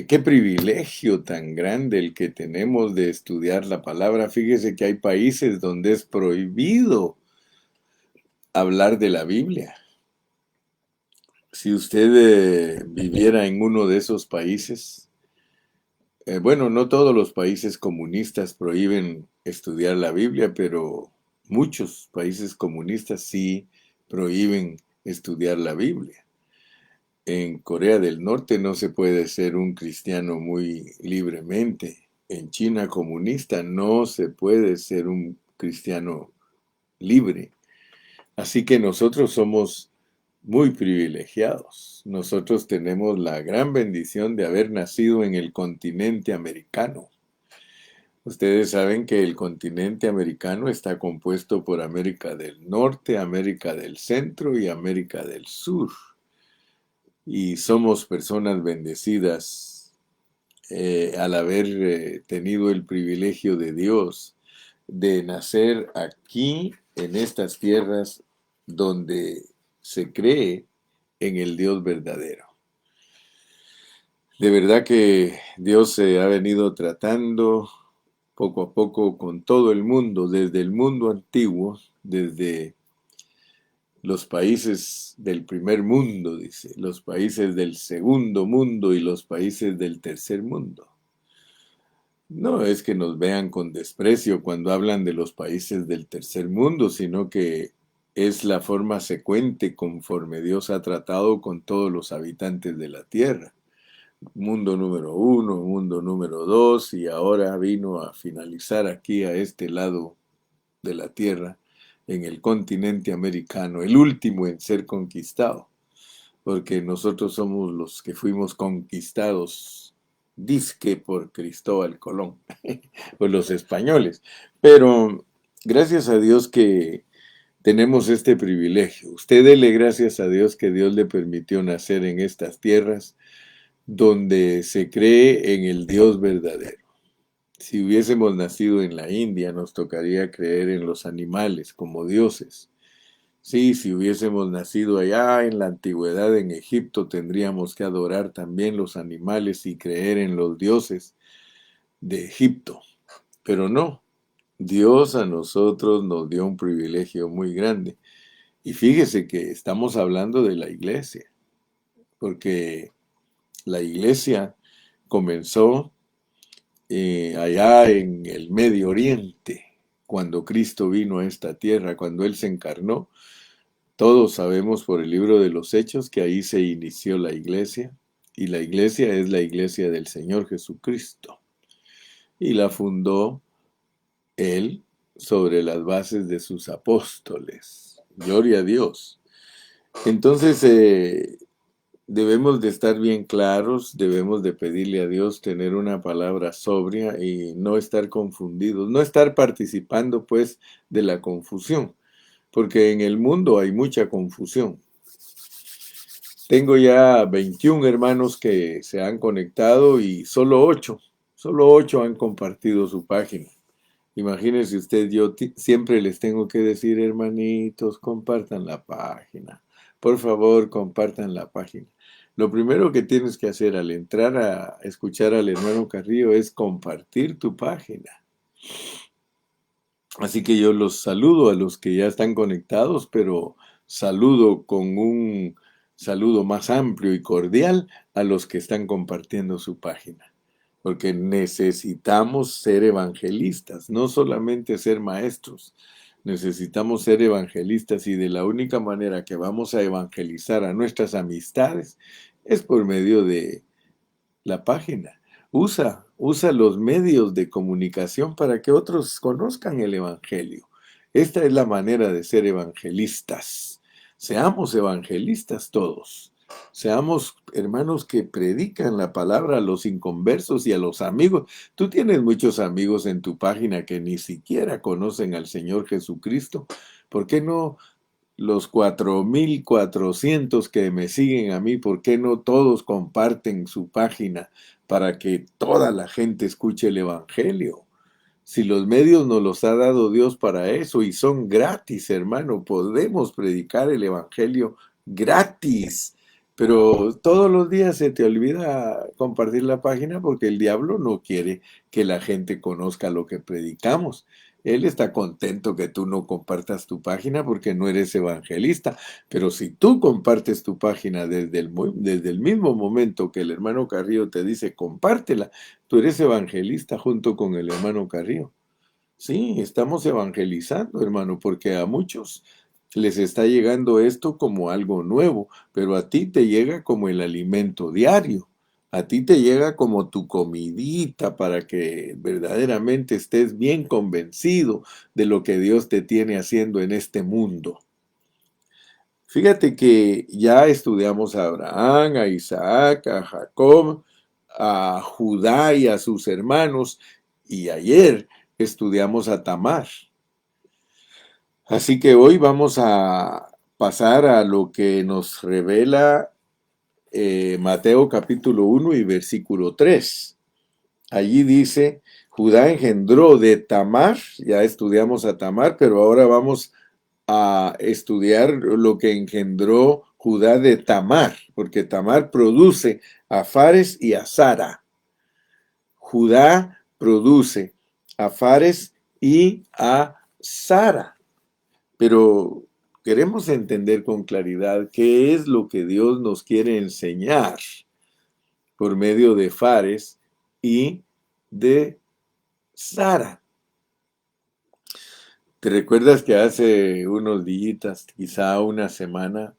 qué privilegio tan grande el que tenemos de estudiar la palabra. Fíjese que hay países donde es prohibido hablar de la Biblia. Si usted viviera en uno de esos países, bueno, no todos los países comunistas prohíben estudiar la Biblia, pero muchos países comunistas sí prohíben estudiar la Biblia. En Corea del Norte no se puede ser un cristiano muy libremente. En China comunista no se puede ser un cristiano libre. Así que nosotros somos muy privilegiados. Nosotros tenemos la gran bendición de haber nacido en el continente americano. Ustedes saben que el continente americano está compuesto por América del Norte, América del Centro y América del Sur. Y somos personas bendecidas al haber tenido el privilegio de Dios de nacer aquí en estas tierras donde se cree en el Dios verdadero. De verdad que Dios se ha venido tratando poco a poco con todo el mundo, desde el mundo antiguo, desde los países del primer mundo, dice, los países del segundo mundo y los países del tercer mundo. No es que nos vean con desprecio cuando hablan de los países del tercer mundo, sino que es la forma secuente conforme Dios ha tratado con todos los habitantes de la tierra. Mundo número uno, mundo número dos, y ahora vino a finalizar aquí a este lado de la tierra, en el continente americano, el último en ser conquistado, porque nosotros somos los que fuimos conquistados, dizque por Cristóbal Colón, por los españoles. Pero gracias a Dios que tenemos este privilegio. Usted dele gracias a Dios que Dios le permitió nacer en estas tierras donde se cree en el Dios verdadero. Si hubiésemos nacido en la India, nos tocaría creer en los animales como dioses. Sí, si hubiésemos nacido allá en la antigüedad en Egipto, tendríamos que adorar también los animales y creer en los dioses de Egipto. Pero no, Dios a nosotros nos dio un privilegio muy grande. Y fíjese que estamos hablando de la iglesia, porque la iglesia comenzó allá en el Medio Oriente, cuando Cristo vino a esta tierra, cuando Él se encarnó. Todos sabemos por el libro de los Hechos que ahí se inició la iglesia, y la iglesia es la iglesia del Señor Jesucristo, y la fundó Él sobre las bases de sus apóstoles. Gloria a Dios. Entonces, debemos de estar bien claros, debemos de pedirle a Dios tener una palabra sobria y no estar confundidos, no estar participando pues de la confusión, porque en el mundo hay mucha confusión. Tengo ya 21 hermanos que se han conectado y solo 8 han compartido su página. Imagínense usted, yo siempre les tengo que decir, hermanitos, compartan la página. Por favor, compartan la página. Lo primero que tienes que hacer al entrar a escuchar al hermano Carrillo es compartir tu página. Así que yo los saludo a los que ya están conectados, pero saludo con un saludo más amplio y cordial a los que están compartiendo su página. Porque necesitamos ser evangelistas, no solamente ser maestros. Necesitamos ser evangelistas y de la única manera que vamos a evangelizar a nuestras amistades es por medio de la página. Usa los medios de comunicación para que otros conozcan el Evangelio. Esta es la manera de ser evangelistas. Seamos evangelistas todos. Seamos hermanos que predican la palabra a los inconversos y a los amigos. Tú tienes muchos amigos en tu página que ni siquiera conocen al Señor Jesucristo. ¿Por qué no los 4,400 que me siguen a mí, por qué no todos comparten su página para que toda la gente escuche el Evangelio? Si los medios nos los ha dado Dios para eso y son gratis, hermano, podemos predicar el Evangelio gratis. Pero todos los días se te olvida compartir la página porque el diablo no quiere que la gente conozca lo que predicamos. Él está contento que tú no compartas tu página porque no eres evangelista. Pero si tú compartes tu página desde el mismo momento que el hermano Carrillo te dice compártela, tú eres evangelista junto con el hermano Carrillo. Sí, estamos evangelizando, hermano, porque a muchos les está llegando esto como algo nuevo, pero a ti te llega como el alimento diario. A ti te llega como tu comidita para que verdaderamente estés bien convencido de lo que Dios te tiene haciendo en este mundo. Fíjate que ya estudiamos a Abraham, a Isaac, a Jacob, a Judá y a sus hermanos, y ayer estudiamos a Tamar. Así que hoy vamos a pasar a lo que nos revela Mateo capítulo 1 y versículo 3. Allí dice, Judá engendró de Tamar, ya estudiamos a Tamar, pero ahora vamos a estudiar lo que engendró Judá de Tamar, porque Tamar produce a Fares y a Zara. Judá produce a Fares y a Zara. Pero queremos entender con claridad qué es lo que Dios nos quiere enseñar por medio de Fares y de Zara. ¿Te recuerdas que hace unos días, quizá una semana,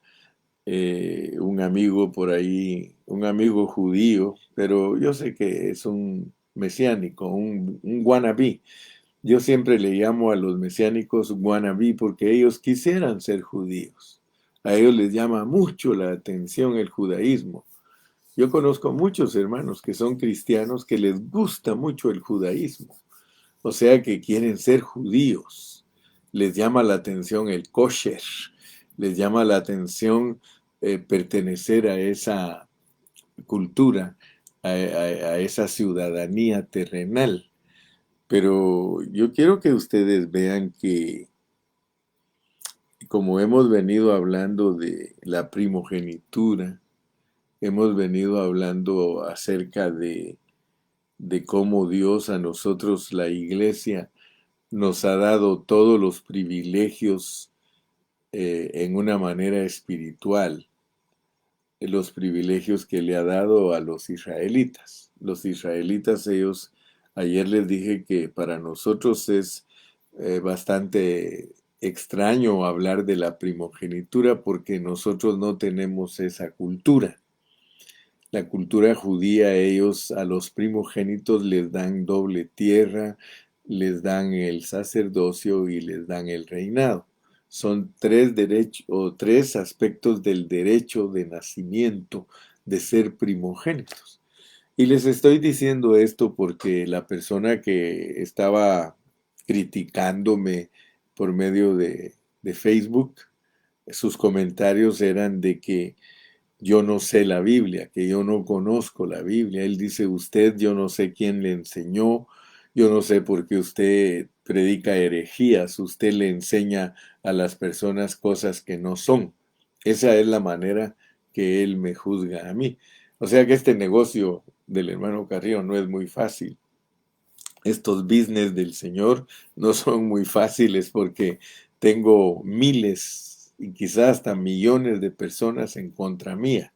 un amigo por ahí, un amigo judío, pero yo sé que es un mesiánico, un wannabe? Yo siempre le llamo a los mesiánicos wannabe porque ellos quisieran ser judíos. A ellos les llama mucho la atención el judaísmo. Yo conozco muchos hermanos que son cristianos que les gusta mucho el judaísmo. O sea que quieren ser judíos. Les llama la atención el kosher. Les llama la atención pertenecer a esa cultura, a esa ciudadanía terrenal. Pero yo quiero que ustedes vean que, como hemos venido hablando de la primogenitura, hemos venido hablando acerca de cómo Dios a nosotros, la iglesia, nos ha dado todos los privilegios en una manera espiritual, los privilegios que le ha dado a los israelitas. Los israelitas, ellos, ayer les dije que para nosotros es bastante extraño hablar de la primogenitura porque nosotros no tenemos esa cultura. La cultura judía, ellos a los primogénitos les dan doble tierra, les dan el sacerdocio y les dan el reinado. Son tres derechos o tres aspectos del derecho de nacimiento de ser primogénitos. Y les estoy diciendo esto porque la persona que estaba criticándome por medio de Facebook, sus comentarios eran de que yo no sé la Biblia, que yo no conozco la Biblia. Él dice, usted, yo no sé quién le enseñó, yo no sé por qué usted predica herejías, usted le enseña a las personas cosas que no son. Esa es la manera que él me juzga a mí. O sea que este negocio del hermano Carrillo no es muy fácil. Estos business del Señor no son muy fáciles porque tengo miles y quizás hasta millones de personas en contra mía.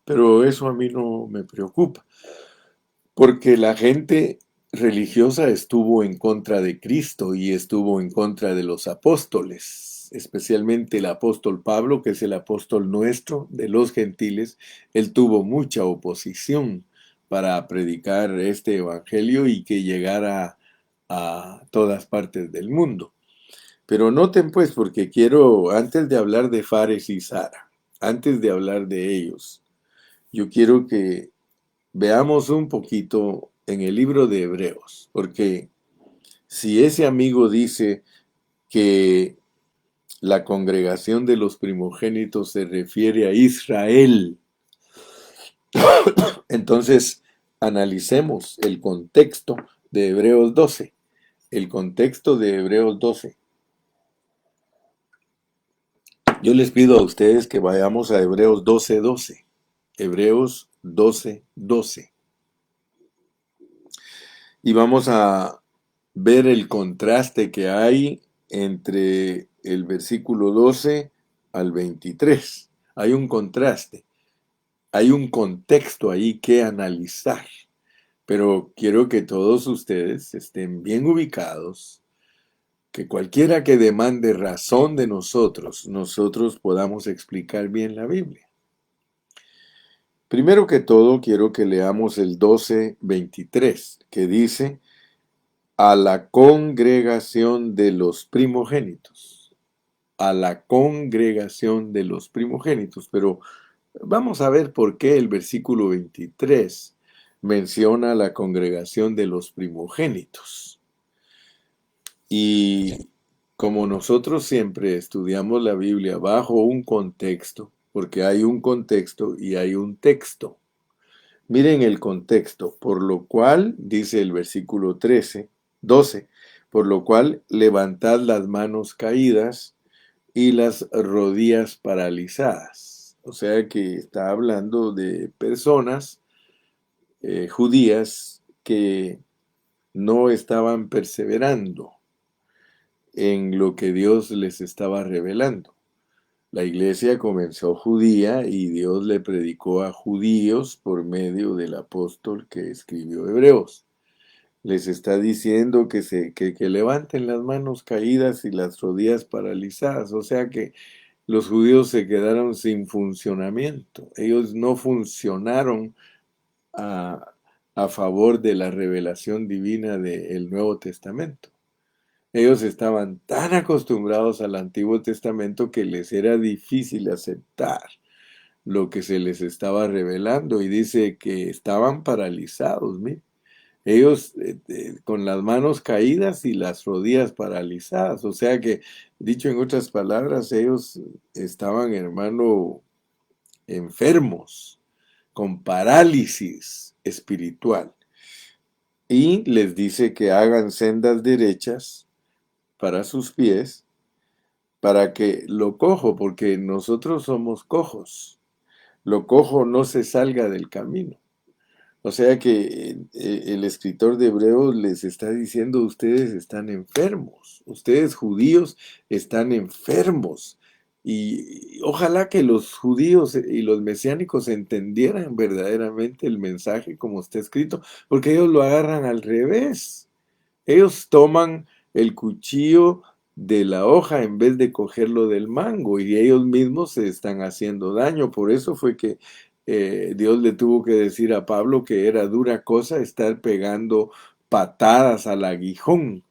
Pero eso a mí no me preocupa, porque la gente religiosa estuvo en contra de Cristo y estuvo en contra de los apóstoles, especialmente el apóstol Pablo, que es el apóstol nuestro de los gentiles. Él tuvo mucha oposición para predicar este evangelio y que llegara a todas partes del mundo. Pero noten pues, porque quiero, antes de hablar de Fares y Zara, antes de hablar de ellos, yo quiero que veamos un poquito en el libro de Hebreos, porque si ese amigo dice que la congregación de los primogénitos se refiere a Israel, entonces analicemos el contexto de Hebreos 12. El contexto de Hebreos 12. Yo les pido a ustedes que vayamos a Hebreos 12:12. Hebreos 12:12. Y vamos a ver el contraste que hay entre el versículo 12 al 23. Hay un contraste, hay un contexto ahí que analizar, pero quiero que todos ustedes estén bien ubicados, que cualquiera que demande razón de nosotros, nosotros podamos explicar bien la Biblia. Primero que todo, quiero que leamos el 12:23, que dice: a la congregación de los primogénitos, a la congregación de los primogénitos. Pero vamos a ver por qué el versículo 23 menciona la congregación de los primogénitos. Y como nosotros siempre estudiamos la Biblia bajo un contexto, porque hay un contexto y hay un texto. Miren el contexto, por lo cual, dice el versículo 12, por lo cual levantad las manos caídas y las rodillas paralizadas. O sea que está hablando de personas judías que no estaban perseverando en lo que Dios les estaba revelando. La iglesia comenzó judía y Dios le predicó a judíos por medio del apóstol que escribió Hebreos. Les está diciendo que levanten las manos caídas y las rodillas paralizadas. O sea que los judíos se quedaron sin funcionamiento. Ellos no funcionaron a, a favor de la revelación divina del Nuevo Testamento. Ellos estaban tan acostumbrados al Antiguo Testamento que les era difícil aceptar lo que se les estaba revelando, y dice que estaban paralizados. Mire. Ellos con las manos caídas y las rodillas paralizadas. O sea que, dicho en otras palabras, ellos estaban, hermano, enfermos, con parálisis espiritual. Y les dice que hagan sendas derechas para sus pies, para que lo cojo, porque nosotros somos cojos, lo cojo no se salga del camino. O sea que el escritor de Hebreos les está diciendo: ustedes están enfermos, ustedes judíos están enfermos. Y ojalá que los judíos y los mesiánicos entendieran verdaderamente el mensaje como está escrito, porque ellos lo agarran al revés. Ellos toman el cuchillo de la hoja en vez de cogerlo del mango, y ellos mismos se están haciendo daño. Por eso fue que Dios le tuvo que decir a Pablo que era dura cosa estar pegando patadas al aguijón.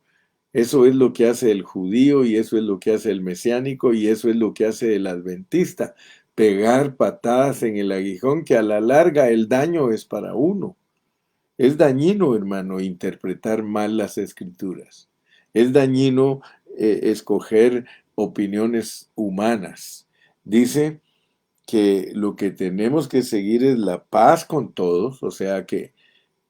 Eso es lo que hace el judío, y eso es lo que hace el mesiánico, y eso es lo que hace el adventista: pegar patadas en el aguijón, que a la larga el daño es para uno. Es dañino, hermano, interpretar mal las escrituras. Es dañino escoger opiniones humanas. Dice que lo que tenemos que seguir es la paz con todos. O sea que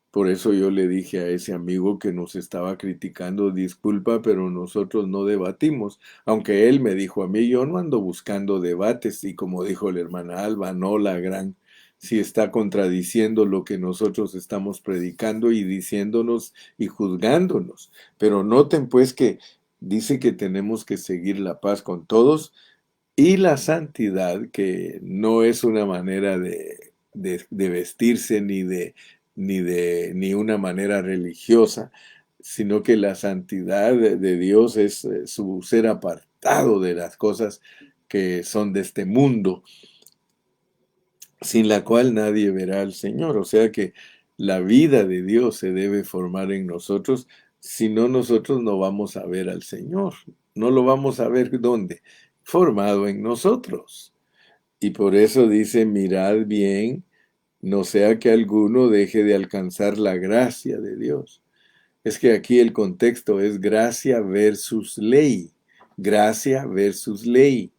por eso yo le dije a ese amigo que nos estaba criticando: disculpa, pero nosotros no debatimos. Aunque él me dijo a mí: yo no ando buscando debates. Y como dijo la hermana Alba, no la gran, si está contradiciendo lo que nosotros estamos predicando y diciéndonos y juzgándonos. Pero noten pues que dice que tenemos que seguir la paz con todos y la santidad, que no es una manera de vestirse, ni una manera religiosa, sino que la santidad de Dios es su ser apartado de las cosas que son de este mundo, sin la cual nadie verá al Señor. O sea que la vida de Dios se debe formar en nosotros, si no, nosotros no vamos a ver al Señor. No lo vamos a ver, ¿dónde? Formado en nosotros. Y por eso dice: mirad bien, no sea que alguno deje de alcanzar la gracia de Dios. Es que aquí el contexto es gracia versus ley. Gracia versus ley.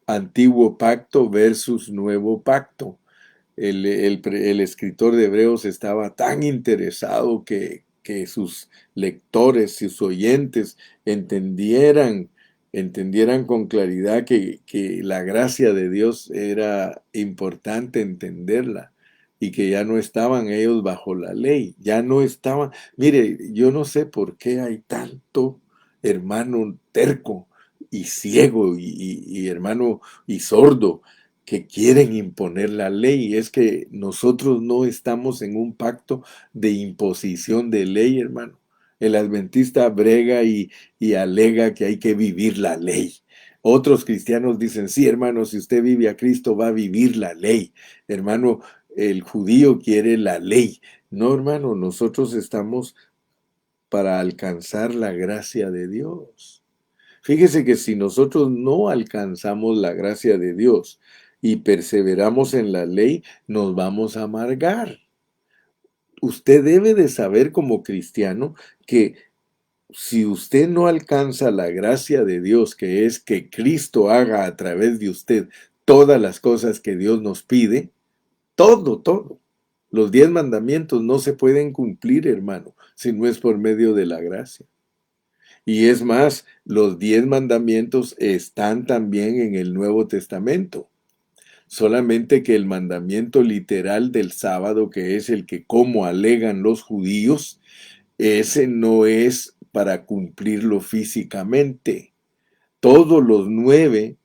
Antiguo pacto versus nuevo pacto. El escritor de Hebreos estaba tan interesado que sus lectores, sus oyentes, entendieran entendieran con claridad que la gracia de Dios era importante entenderla y que ya no estaban ellos bajo la ley, ya no estaban. Mire, yo no sé por qué hay tanto hermano terco y ciego y hermano y sordo que quieren imponer la ley. Es que nosotros no estamos en un pacto de imposición de ley, hermano. El adventista brega y alega que hay que vivir la ley. Otros cristianos dicen, sí, hermano, si usted vive a Cristo va a vivir la ley. Hermano, el judío quiere la ley. No, hermano, nosotros estamos para alcanzar la gracia de Dios. Fíjese que si nosotros no alcanzamos la gracia de Dios y perseveramos en la ley, nos vamos a amargar. Usted debe de saber como cristiano que si usted no alcanza la gracia de Dios, que es que Cristo haga a través de usted todas las cosas que Dios nos pide, todo. Los 10 mandamientos no se pueden cumplir, hermano, si no es por medio de la gracia. Y es más, los 10 mandamientos están también en el Nuevo Testamento. Solamente que el mandamiento literal del sábado, que es el que como alegan los judíos, ese no es para cumplirlo físicamente. Todos los nueve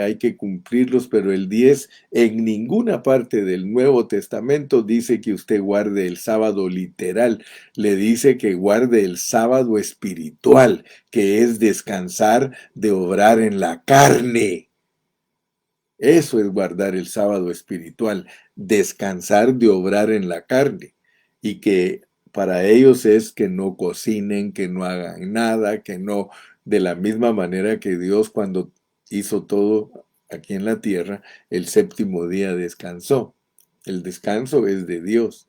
hay que cumplirlos, pero el 10 en ninguna parte del Nuevo Testamento dice que usted guarde el sábado literal. Le dice que guarde el sábado espiritual, que es descansar de obrar en la carne. Eso es guardar el sábado espiritual, descansar de obrar en la carne. Y que para ellos es que no cocinen, que no hagan nada, que no, de la misma manera que Dios cuando hizo todo aquí en la tierra, el séptimo día descansó. El descanso es de Dios.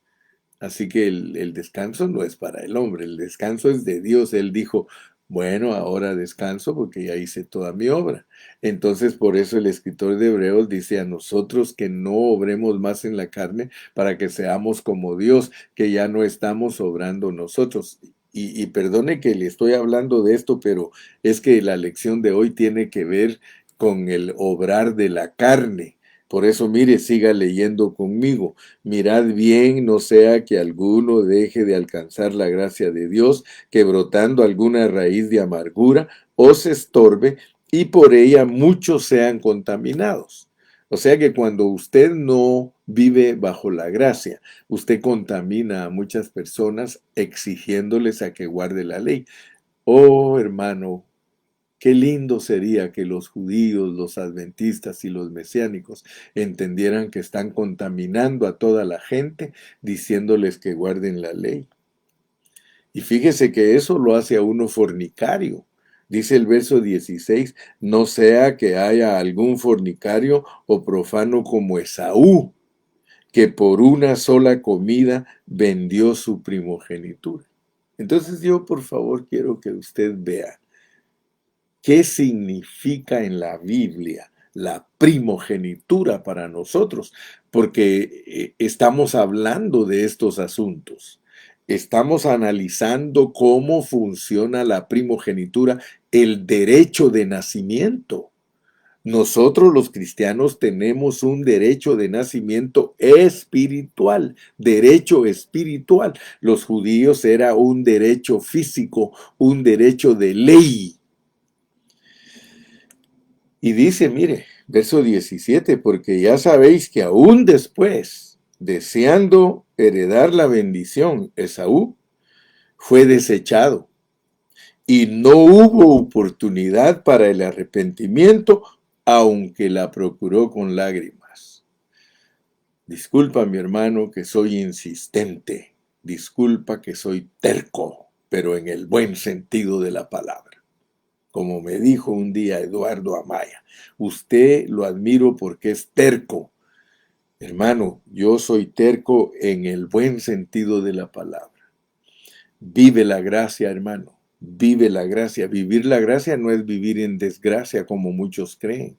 Así que el descanso no es para el hombre, el descanso es de Dios. Él dijo, bueno, ahora descanso porque ya hice toda mi obra. Entonces, por eso el escritor de Hebreos dice a nosotros que no obremos más en la carne para que seamos como Dios, que ya no estamos obrando nosotros. Y perdone que le estoy hablando de esto, pero es que la lección de hoy tiene que ver con el obrar de la carne. Por eso, mire, siga leyendo conmigo. Mirad bien, no sea que alguno deje de alcanzar la gracia de Dios, que brotando alguna raíz de amargura os estorbe y por ella muchos sean contaminados. O sea que cuando usted no vive bajo la gracia, usted contamina a muchas personas exigiéndoles a que guarde la ley. Oh, hermano, qué lindo sería que los judíos, los adventistas y los mesiánicos entendieran que están contaminando a toda la gente diciéndoles que guarden la ley. Y fíjese que eso lo hace a uno fornicario. Dice el verso 16, no sea que haya algún fornicario o profano como Esaú, que por una sola comida vendió su primogenitura. Entonces yo por favor quiero que usted vea qué significa en la Biblia la primogenitura para nosotros, porque estamos hablando de estos asuntos. Estamos analizando cómo funciona la primogenitura, el derecho de nacimiento. Nosotros los cristianos tenemos un derecho de nacimiento espiritual, derecho espiritual. Los judíos era un derecho físico, un derecho de ley. Y dice, mire, verso 17, porque ya sabéis que aún después, deseando heredar la bendición, Esaú fue desechado y no hubo oportunidad para el arrepentimiento, aunque la procuró con lágrimas. Disculpa, mi hermano, que soy insistente. Disculpa que soy terco, pero en el buen sentido de la palabra. Como me dijo un día Eduardo Amaya, usted lo admiro porque es terco. Hermano, yo soy terco en el buen sentido de la palabra. Vive la gracia, hermano. Vive la gracia. Vivir la gracia no es vivir en desgracia como muchos creen.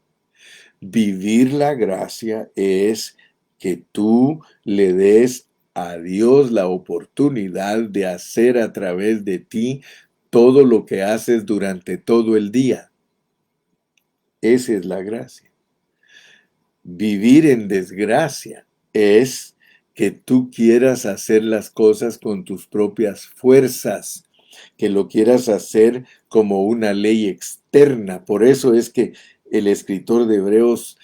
Vivir la gracia es que tú le des a Dios la oportunidad de hacer a través de ti todo lo que haces durante todo el día. Esa es la gracia. Vivir en desgracia es que tú quieras hacer las cosas con tus propias fuerzas, que lo quieras hacer como una ley externa. Por eso es que el escritor de Hebreos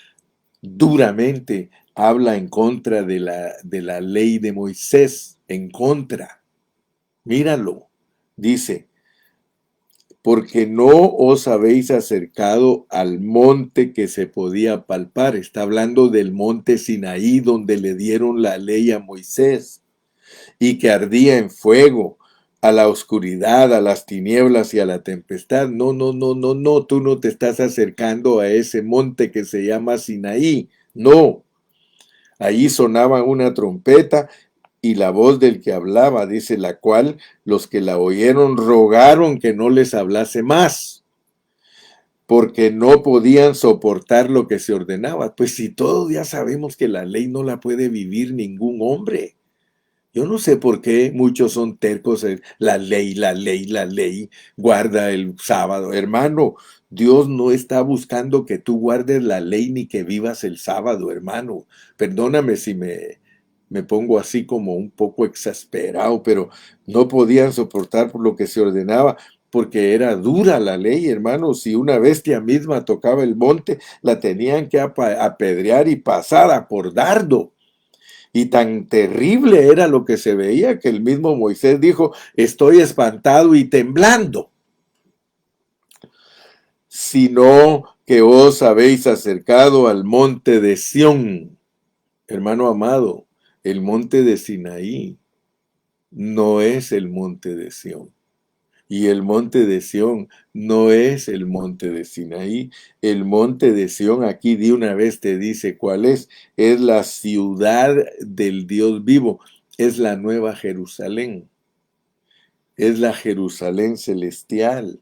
duramente habla en contra de la ley de Moisés, en contra. Míralo, dice, porque no os habéis acercado al monte que se podía palpar. Está hablando del monte Sinaí, donde le dieron la ley a Moisés, y que ardía en fuego, a la oscuridad, a las tinieblas y a la tempestad. No, no, no, no, no, tú no te estás acercando a ese monte que se llama Sinaí. No, allí sonaba una trompeta y la voz del que hablaba, dice, la cual los que la oyeron rogaron que no les hablase más, porque no podían soportar lo que se ordenaba. Pues si todos ya sabemos que la ley no la puede vivir ningún hombre. Yo no sé por qué muchos son tercos. La ley, la ley, la ley. Guarda el sábado. Hermano, Dios no está buscando que tú guardes la ley ni que vivas el sábado, hermano. Perdóname si me pongo así como un poco exasperado, pero no podían soportar por lo que se ordenaba, porque era dura la ley, hermano. Si una bestia misma tocaba el monte, la tenían que apedrear y pasada por dardo. Y tan terrible era lo que se veía que el mismo Moisés dijo, estoy espantado y temblando. Sino que os habéis acercado al monte de Sión, hermano amado, el monte de Sinaí no es el monte de Sión. Y el monte de Sión no es el monte de Sinaí. El monte de Sión aquí de una vez te dice cuál es. Es la ciudad del Dios vivo. Es la nueva Jerusalén. Es la Jerusalén celestial.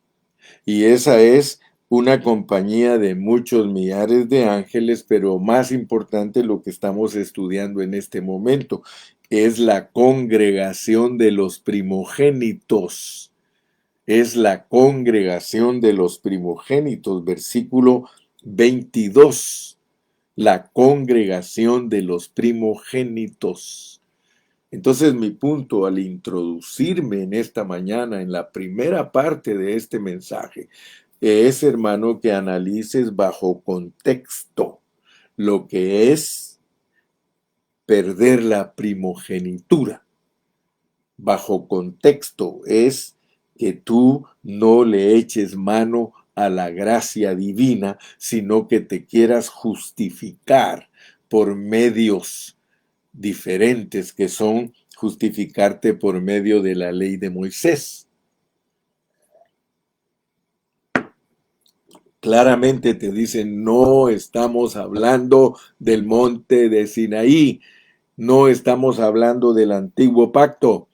Y esa es una compañía de muchos millares de ángeles, pero más importante lo que estamos estudiando en este momento es la congregación de los primogénitos. Es la congregación de los primogénitos, versículo 22, la congregación de los primogénitos. Entonces mi punto al introducirme en esta mañana, en la primera parte de este mensaje, es, hermano, que analices bajo contexto lo que es perder la primogenitura. Bajo contexto es que tú no le eches mano a la gracia divina, sino que te quieras justificar por medios diferentes que son justificarte por medio de la ley de Moisés. Claramente te dicen, no estamos hablando del monte de Sinaí, no estamos hablando del antiguo pacto,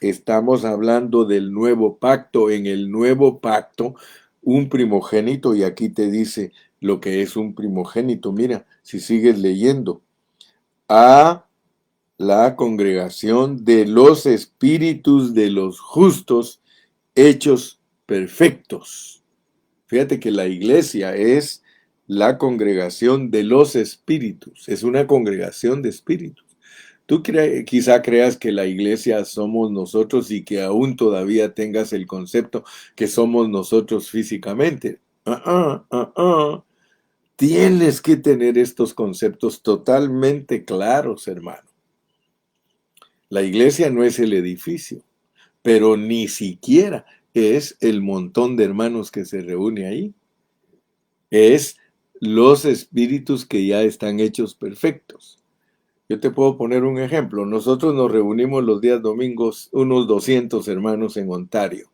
estamos hablando del nuevo pacto. En el nuevo pacto, un primogénito, y aquí te dice lo que es un primogénito. Mira, si sigues leyendo, a la congregación de los espíritus de los justos hechos perfectos. Fíjate que la iglesia es la congregación de los espíritus, es una congregación de espíritus. Tú quizá creas que la iglesia somos nosotros y que aún todavía tengas el concepto que somos nosotros físicamente. Tienes que tener estos conceptos totalmente claros, hermano. La iglesia no es el edificio, pero ni siquiera es el montón de hermanos que se reúne ahí. Es los espíritus que ya están hechos perfectos. Yo te puedo poner un ejemplo. Nosotros nos reunimos los días domingos, unos 200 hermanos en Ontario.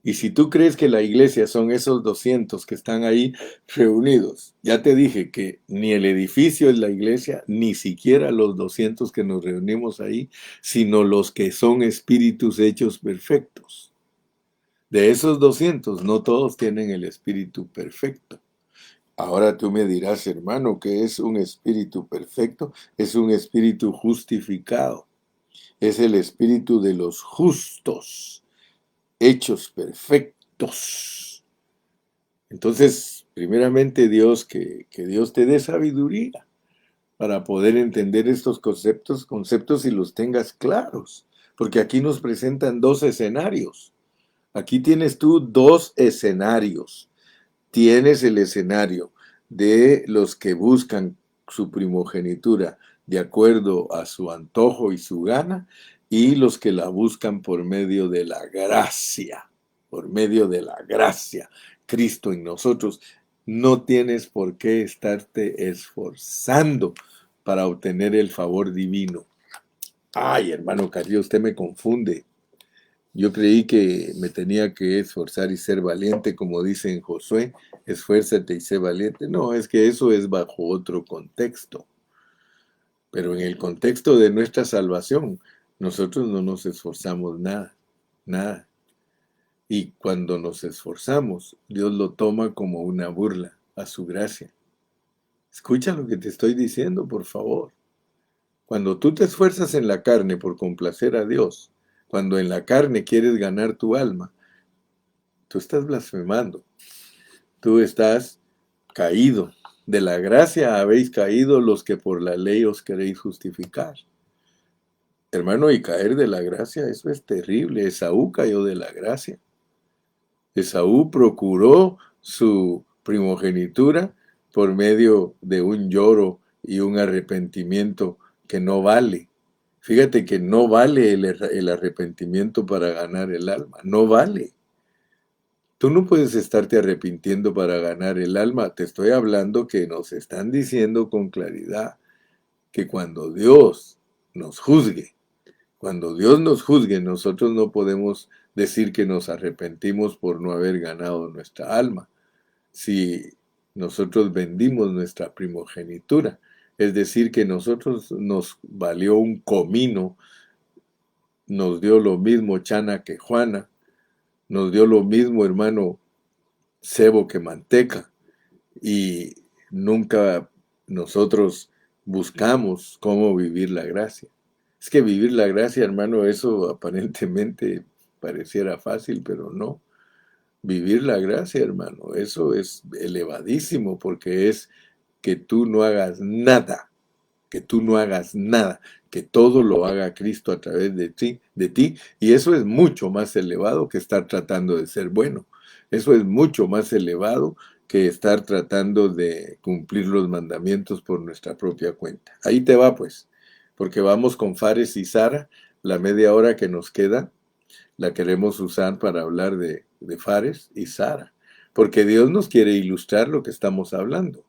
Y si tú crees que la iglesia son esos 200 que están ahí reunidos, ya te dije que ni el edificio es la iglesia, ni siquiera los 200 que nos reunimos ahí, sino los que son espíritus hechos perfectos. De esos 200, no todos tienen el espíritu perfecto. Ahora tú me dirás, hermano, ¿qué es un espíritu perfecto? Es un espíritu justificado. Es el espíritu de los justos, hechos perfectos. Entonces, primeramente Dios, que Dios te dé sabiduría para poder entender estos conceptos y los tengas claros. Porque aquí nos presentan dos escenarios. Aquí tienes tú dos escenarios. Tienes el escenario de los que buscan su primogenitura de acuerdo a su antojo y su gana, y los que la buscan por medio de la gracia, por medio de la gracia, Cristo en nosotros. No tienes por qué estarte esforzando para obtener el favor divino. Ay, hermano Carrillo, usted me confunde. Yo creí que me tenía que esforzar y ser valiente, como dice en Josué, esfuérzate y sé valiente. No, es que eso es bajo otro contexto. Pero en el contexto de nuestra salvación, nosotros no nos esforzamos nada, nada. Y cuando nos esforzamos, Dios lo toma como una burla a su gracia. Escucha lo que te estoy diciendo, por favor. Cuando tú te esfuerzas en la carne por complacer a Dios, cuando en la carne quieres ganar tu alma, tú estás blasfemando, tú estás caído. De la gracia habéis caído los que por la ley os queréis justificar. Hermano, y caer de la gracia, eso es terrible. Esaú cayó de la gracia. Esaú procuró su primogenitura por medio de un lloro y un arrepentimiento que no vale. Fíjate que no vale el arrepentimiento para ganar el alma, no vale. Tú no puedes estarte arrepintiendo para ganar el alma. Te estoy hablando que nos están diciendo con claridad que cuando Dios nos juzgue, nosotros no podemos decir que nos arrepentimos por no haber ganado nuestra alma. Si nosotros vendimos nuestra primogenitura, es decir, que nosotros nos valió un comino, nos dio lo mismo Chana que Juana, nos dio lo mismo, hermano, cebo que manteca, y nunca nosotros buscamos cómo vivir la gracia. Es que vivir la gracia, hermano, eso aparentemente pareciera fácil, pero no. Vivir la gracia, hermano, eso es elevadísimo, porque es que tú no hagas nada, que tú no hagas nada, que todo lo haga Cristo a través de ti, y eso es mucho más elevado que estar tratando de ser bueno. Eso es mucho más elevado que estar tratando de cumplir los mandamientos por nuestra propia cuenta. Ahí te va, pues, porque vamos con Fares y Zara. La media hora que nos queda la queremos usar para hablar de Fares y Zara, porque Dios nos quiere ilustrar lo que estamos hablando.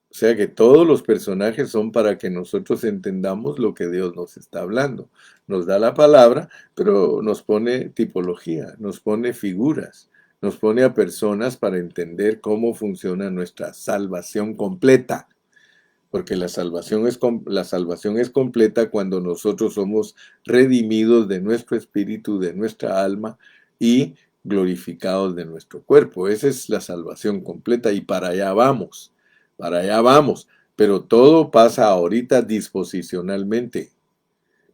O sea que todos los personajes son para que nosotros entendamos lo que Dios nos está hablando. Nos da la palabra, pero nos pone tipología, nos pone figuras, nos pone a personas para entender cómo funciona nuestra salvación completa. Porque la salvación es completa cuando nosotros somos redimidos de nuestro espíritu, de nuestra alma y glorificados de nuestro cuerpo. Esa es la salvación completa y para allá vamos. Para allá vamos, pero todo pasa ahorita disposicionalmente.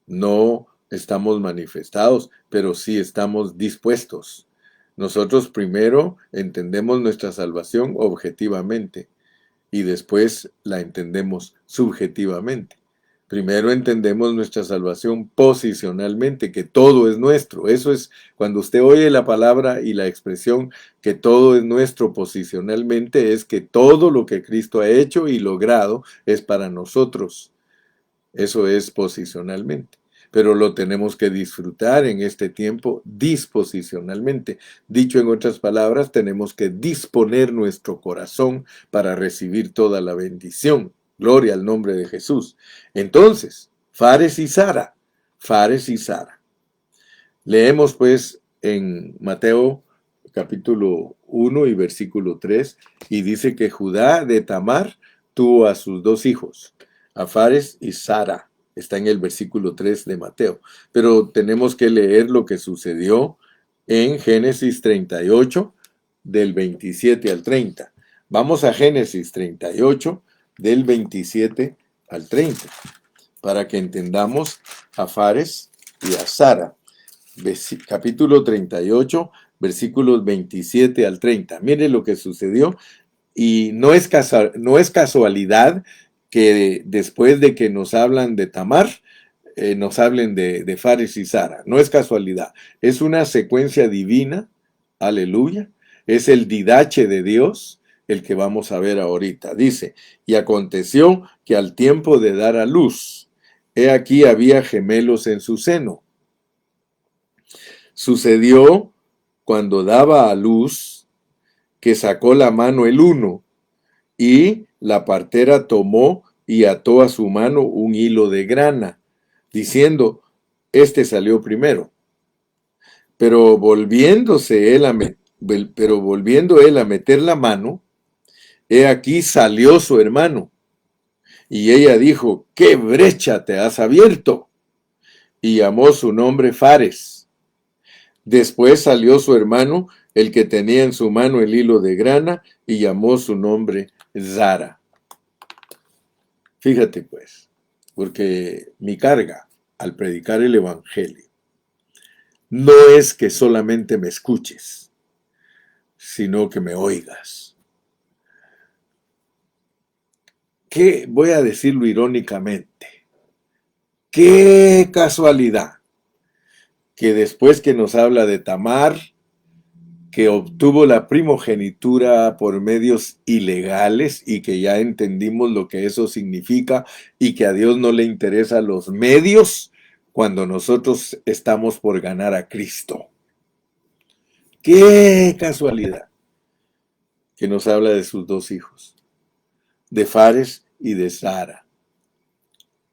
No estamos manifestados, pero sí estamos dispuestos. Nosotros primero entendemos nuestra salvación objetivamente y después la entendemos subjetivamente. Primero entendemos nuestra salvación posicionalmente, que todo es nuestro. Eso es cuando usted oye la palabra y la expresión que todo es nuestro posicionalmente, es que todo lo que Cristo ha hecho y logrado es para nosotros. Eso es posicionalmente. Pero lo tenemos que disfrutar en este tiempo disposicionalmente. Dicho en otras palabras, tenemos que disponer nuestro corazón para recibir toda la bendición. Gloria al nombre de Jesús. Entonces, Fares y Zara. Fares y Zara. Leemos pues en Mateo capítulo 1 y versículo 3, y dice que Judá de Tamar tuvo a sus dos hijos, a Fares y Zara. Está en el versículo 3 de Mateo. Pero tenemos que leer lo que sucedió en Génesis 38, del 27 al 30. Vamos a Génesis 38, del 27 al 30, para que entendamos a Fares y a Zara. capítulo 38, versículos 27 al 30. Mire lo que sucedió. Y no es casualidad que después de que nos hablan de Tamar, nos hablen de Fares y Zara. No es casualidad. Es una secuencia divina. Aleluya. Es el didache de Dios el que vamos a ver ahorita. Dice, y aconteció que al tiempo de dar a luz, he aquí había gemelos en su seno. Sucedió cuando daba a luz que sacó la mano el uno, y la partera tomó y ató a su mano un hilo de grana, diciendo, este salió primero. Pero volviendo él a meter la mano, he aquí salió su hermano. Y ella dijo, ¿qué brecha te has abierto? Y llamó su nombre Fares. Después salió su hermano, el que tenía en su mano el hilo de grana, y llamó su nombre Zara. Fíjate pues, porque mi carga al predicar el Evangelio no es que solamente me escuches, sino que me oigas. ¿Qué? Voy a decirlo irónicamente. Qué casualidad que después que nos habla de Tamar, que obtuvo la primogenitura por medios ilegales y que ya entendimos lo que eso significa y que a Dios no le interesan los medios cuando nosotros estamos por ganar a Cristo. Qué casualidad que nos habla de sus dos hijos, de Fares y de Zara,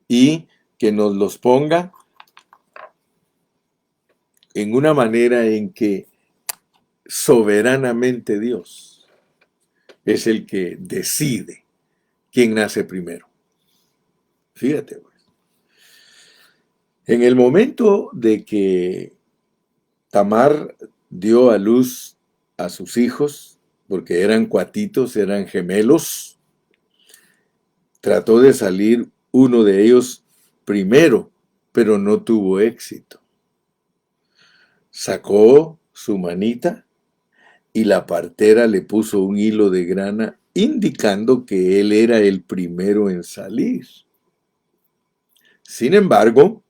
y que nos los ponga en una manera en que soberanamente Dios es el que decide quién nace primero. Fíjate, pues. En el momento de que Tamar dio a luz a sus hijos, porque eran cuatitos, eran gemelos, trató de salir uno de ellos primero, pero no tuvo éxito. Sacó su manita y la partera le puso un hilo de grana indicando que él era el primero en salir. Sin embargo,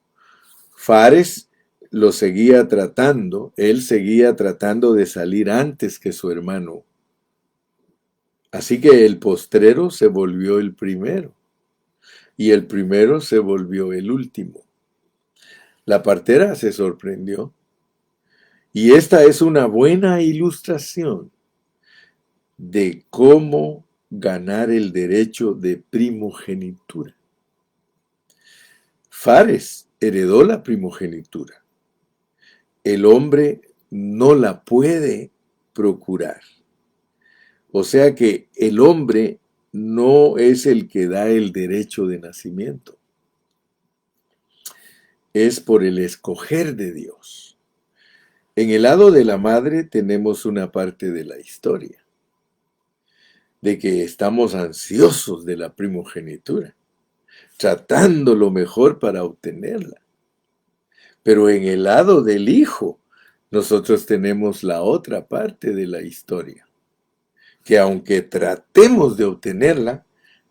Fares lo seguía tratando, él seguía tratando de salir antes que su hermano. Así que el postrero se volvió el primero y el primero se volvió el último. La partera se sorprendió y esta es una buena ilustración de cómo ganar el derecho de primogenitura. Fares heredó la primogenitura. El hombre no la puede procurar. O sea que el hombre no es el que da el derecho de nacimiento. Es por el escoger de Dios. En el lado de la madre tenemos una parte de la historia, de que estamos ansiosos de la primogenitura, tratando lo mejor para obtenerla. Pero en el lado del hijo, nosotros tenemos la otra parte de la historia, que aunque tratemos de obtenerla,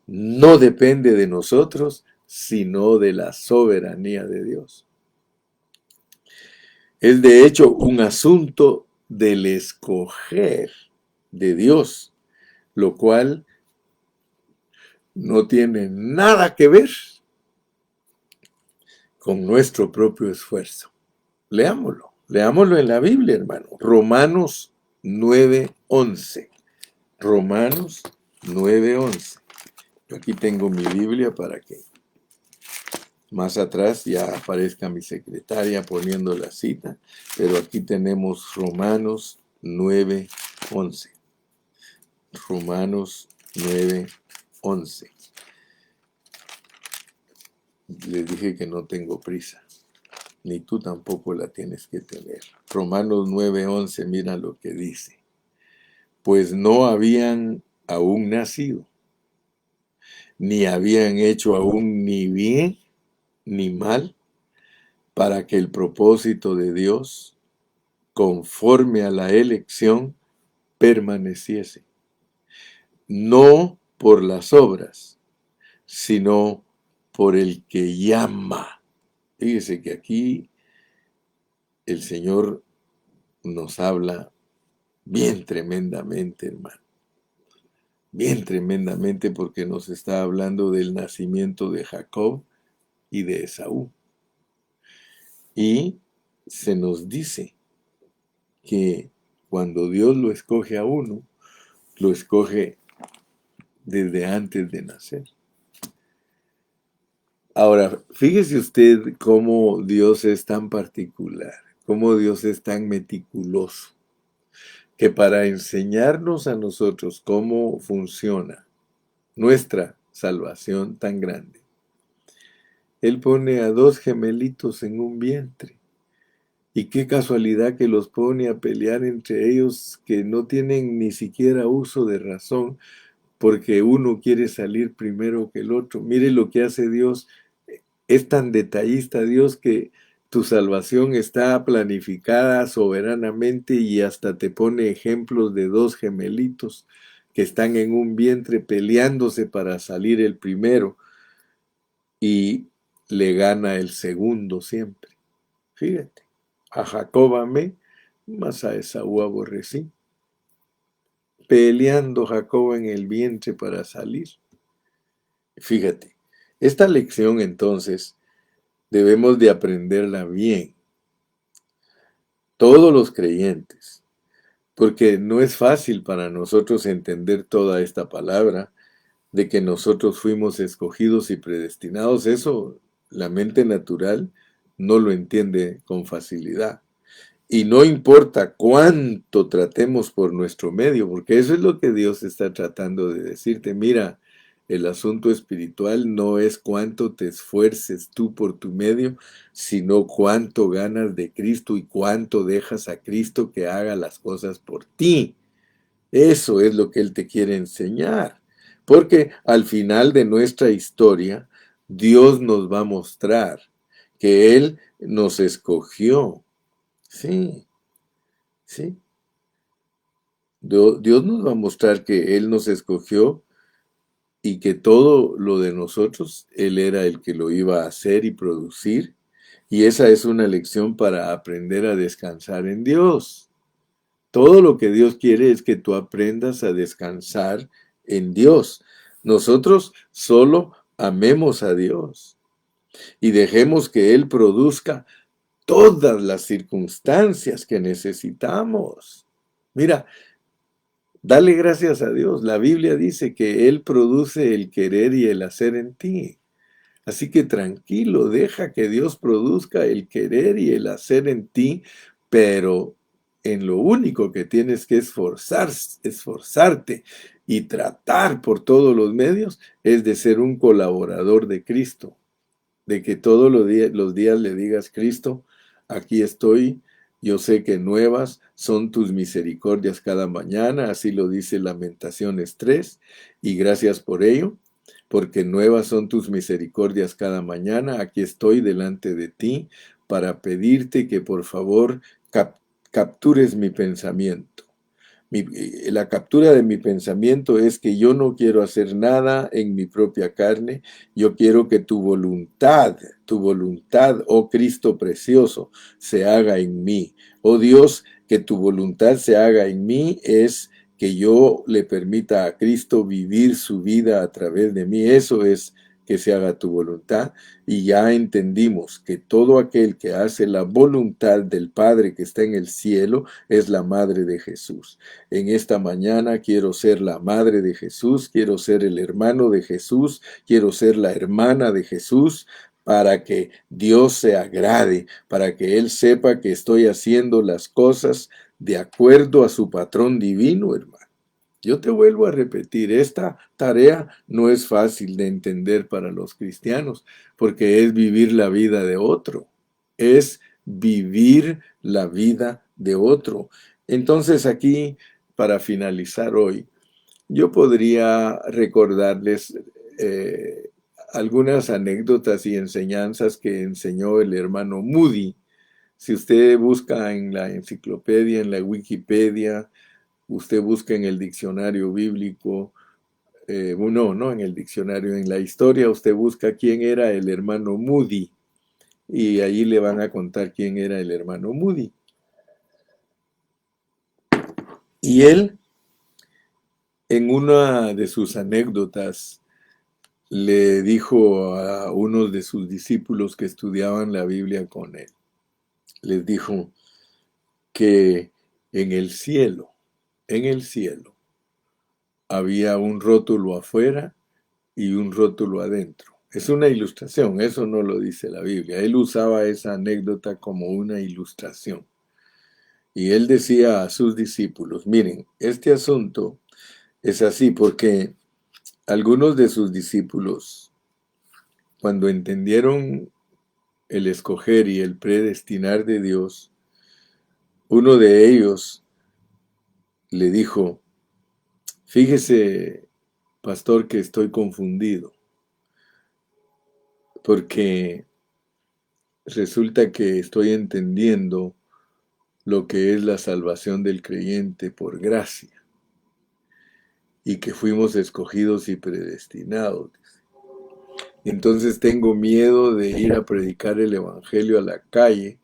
no depende de nosotros, sino de la soberanía de Dios. Es de hecho un asunto del escoger de Dios, lo cual no tiene nada que ver con nuestro propio esfuerzo. Leámoslo en la Biblia, hermano. Romanos 9:11. Romanos 9:11. Yo aquí tengo mi Biblia para que más atrás ya aparezca mi secretaria poniendo la cita, pero aquí tenemos Romanos 9:11. Romanos 9:11. Les dije que no tengo prisa, ni tú tampoco la tienes que tener. Romanos 9:11, mira lo que dice. Pues no habían aún nacido, ni habían hecho aún ni bien ni mal, para que el propósito de Dios, conforme a la elección, permaneciese. No por las obras, sino por el que llama. Fíjese que aquí el Señor nos habla bien tremendamente, hermano. Bien tremendamente, porque nos está hablando del nacimiento de Jacob y de Esaú. Y se nos dice que cuando Dios lo escoge a uno, lo escoge desde antes de nacer. Ahora, fíjese usted cómo Dios es tan particular, cómo Dios es tan meticuloso, que para enseñarnos a nosotros cómo funciona nuestra salvación tan grande, Él pone a dos gemelitos en un vientre. Y qué casualidad que los pone a pelear entre ellos, que no tienen ni siquiera uso de razón, porque uno quiere salir primero que el otro. Mire lo que hace Dios. Es tan detallista Dios que tu salvación está planificada soberanamente y hasta te pone ejemplos de dos gemelitos que están en un vientre peleándose para salir el primero, y le gana el segundo siempre. Fíjate, a Jacob amé, mas a Esaú aborrecí. Peleando Jacob en el vientre para salir. Fíjate, esta lección entonces debemos de aprenderla bien, todos los creyentes, porque no es fácil para nosotros entender toda esta palabra de que nosotros fuimos escogidos y predestinados. Eso la mente natural no lo entiende con facilidad. Y no importa cuánto tratemos por nuestro medio, porque eso es lo que Dios está tratando de decirte. Mira, el asunto espiritual no es cuánto te esfuerces tú por tu medio, sino cuánto ganas de Cristo y cuánto dejas a Cristo que haga las cosas por ti. Eso es lo que Él te quiere enseñar. Porque al final de nuestra historia, Dios nos va a mostrar que Él nos escogió. Sí, sí. Dios nos va a mostrar que Él nos escogió y que todo lo de nosotros, Él era el que lo iba a hacer y producir. Y esa es una lección para aprender a descansar en Dios. Todo lo que Dios quiere es que tú aprendas a descansar en Dios. Nosotros solo amemos a Dios y dejemos que Él produzca todas las circunstancias que necesitamos. Mira, dale gracias a Dios. La Biblia dice que Él produce el querer y el hacer en ti. Así que tranquilo, deja que Dios produzca el querer y el hacer en ti, pero en lo único que tienes que esforzarte y tratar por todos los medios es de ser un colaborador de Cristo, de que todos los días le digas: Cristo, aquí estoy, yo sé que nuevas son tus misericordias cada mañana, así lo dice Lamentaciones 3, y gracias por ello, porque nuevas son tus misericordias cada mañana. Aquí estoy delante de ti para pedirte que por favor captures mi pensamiento. La captura de mi pensamiento es que yo no quiero hacer nada en mi propia carne. Yo quiero que tu voluntad, oh Cristo precioso, se haga en mí. Oh Dios, que tu voluntad se haga en mí es que yo le permita a Cristo vivir su vida a través de mí. Eso es que se haga tu voluntad. Y ya entendimos que todo aquel que hace la voluntad del Padre que está en el cielo es la madre de Jesús. En esta mañana quiero ser la madre de Jesús, quiero ser el hermano de Jesús, quiero ser la hermana de Jesús, para que Dios se agrade, para que Él sepa que estoy haciendo las cosas de acuerdo a su patrón divino, hermano. Yo te vuelvo a repetir, esta tarea no es fácil de entender para los cristianos, porque es vivir la vida de otro, es vivir la vida de otro. Entonces aquí, para finalizar hoy, yo podría recordarles algunas anécdotas y enseñanzas que enseñó el hermano Moody. Si usted busca en la enciclopedia, en la Wikipedia, usted busca en el diccionario bíblico, no en el diccionario, en la historia, usted busca quién era el hermano Moody y ahí le van a contar quién era el hermano Moody. Y él, en una de sus anécdotas, le dijo a unos de sus discípulos que estudiaban la Biblia con él, les dijo que en el cielo, había un rótulo afuera y un rótulo adentro. Es una ilustración, eso no lo dice la Biblia. Él usaba esa anécdota como una ilustración. Y él decía a sus discípulos, miren, este asunto es así porque algunos de sus discípulos, cuando entendieron el escoger y el predestinar de Dios, uno de ellos le dijo, fíjese, pastor, que estoy confundido, porque resulta que estoy entendiendo lo que es la salvación del creyente por gracia y que fuimos escogidos y predestinados. Entonces tengo miedo de ir a predicar el evangelio a la calle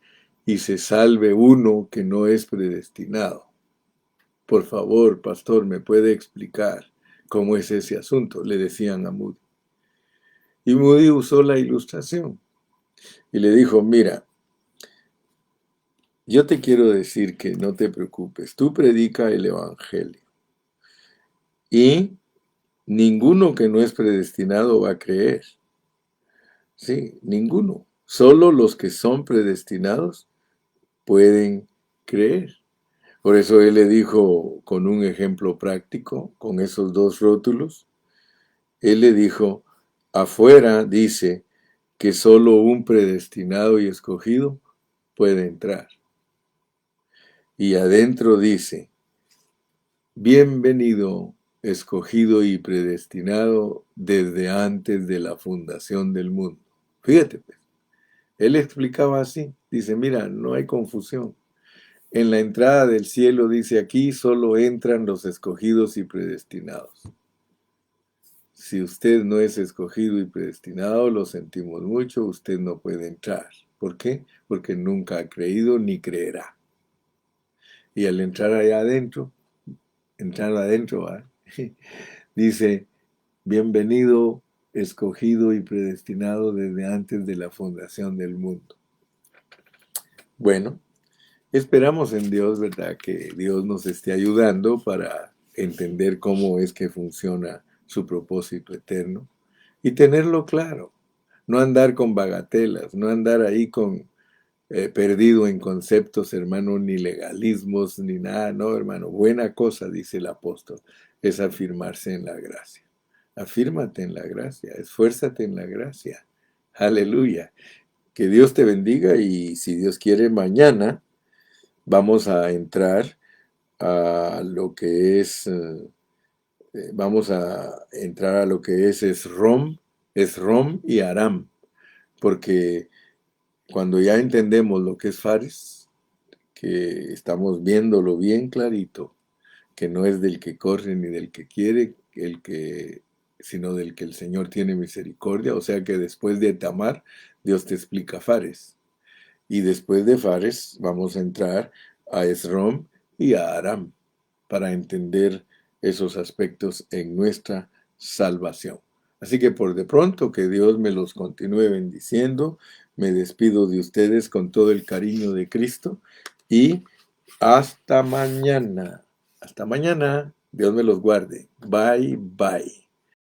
y se salve uno que no es predestinado. Por favor, pastor, ¿me puede explicar cómo es ese asunto?, le decían a Moody. Y Moody usó la ilustración y le dijo, mira, yo te quiero decir que no te preocupes, tú predica el evangelio y ninguno que no es predestinado va a creer. Sí, ninguno. Solo los que son predestinados pueden creer. Por eso él le dijo con un ejemplo práctico, con esos dos rótulos, él le dijo, afuera dice que solo un predestinado y escogido puede entrar. Y adentro dice, bienvenido, escogido y predestinado desde antes de la fundación del mundo. Fíjate, pues, él explicaba así, dice, mira, no hay confusión. En la entrada del cielo dice aquí solo entran los escogidos y predestinados. Si usted no es escogido y predestinado, lo sentimos mucho, usted no puede entrar. ¿Por qué? Porque nunca ha creído ni creerá. Y al entrar allá adentro, ¿va? Dice, bienvenido, escogido y predestinado desde antes de la fundación del mundo. Bueno, esperamos en Dios, ¿verdad? Que Dios nos esté ayudando para entender cómo es que funciona su propósito eterno y tenerlo claro. No andar con bagatelas, no andar ahí perdido en conceptos, hermano, ni legalismos, ni nada, no, hermano. Buena cosa, dice el apóstol, es afirmarse en la gracia. Afírmate en la gracia, esfuérzate en la gracia. Aleluya. Que Dios te bendiga y si Dios quiere, mañana vamos a entrar a lo que es, vamos a entrar a lo que es Esrom y Aram, porque cuando ya entendemos lo que es Fares, que estamos viéndolo bien clarito, que no es del que corre ni del que quiere, sino del que el Señor tiene misericordia, o sea que después de Tamar, Dios te explica Fares. Y después de Fares vamos a entrar a Esrom y a Aram para entender esos aspectos en nuestra salvación. Así que por de pronto que Dios me los continúe bendiciendo. Me despido de ustedes con todo el cariño de Cristo y hasta mañana. Hasta mañana. Dios me los guarde. Bye, bye.